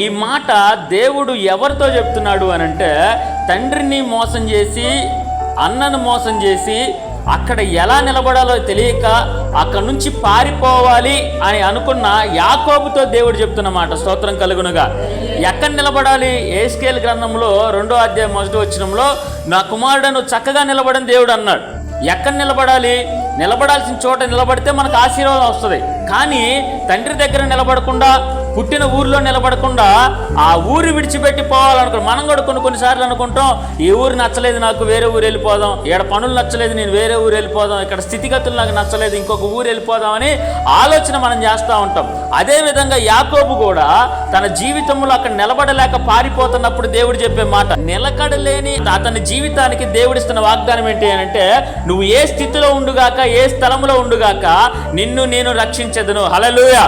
ఈ మాట దేవుడు ఎవరితో చెప్తున్నాడు అని అంటే, తండ్రిని మోసం చేసి అన్నను మోసం చేసి అక్కడ ఎలా నిలబడాలో తెలియక అక్కడి నుంచి పారిపోవాలి అని అనుకున్న యాకోబుతో దేవుడు చెప్తున్నమాట. స్తోత్రం కలుగునుగా. ఎక్కడ నిలబడాలి? యెహెజ్కేలు గ్రంథంలో 2వ అధ్యాయం 1వ వచనంలో, నా కుమారుడను చక్కగా నిలబడని దేవుడు అన్నాడు. ఎక్కడ నిలబడాలి? నిలబడాల్సిన చోట నిలబడితే మనకు ఆశీర్వాదం వస్తుంది. కానీ తండ్రి దగ్గర నిలబడకుండా, పుట్టిన ఊరిలో నిలబడకుండా ఆ ఊరు విడిచిపెట్టి పోవాలనుకో. మనం కూడా కొన్నిసార్లు అనుకుంటాం, ఈ ఊరు నచ్చలేదు నాకు, వేరే ఊరు వెళ్ళిపోదాం, ఇక్కడ పనులు నచ్చలేదు, నేను వేరే ఊరు వెళ్ళిపోదాం, ఇక్కడ స్థితిగతులు నాకు నచ్చలేదు, ఇంకొక ఊరు వెళ్ళిపోదాం అని ఆలోచన మనం చేస్తూ ఉంటాం. అదేవిధంగా యాకోబు కూడా తన జీవితంలో అక్కడ నిలబడలేక పారిపోతున్నప్పుడు దేవుడు చెప్పే మాట, నిలకడలేని అతని జీవితానికి దేవుడిస్తున్న వాగ్దానం ఏంటి అంటే, నువ్వు ఏ స్థితిలో ఉండుగాక, ఏ స్థలంలో ఉండుగాక, నిన్ను నేను రక్షించెదను. హల్లెలూయా.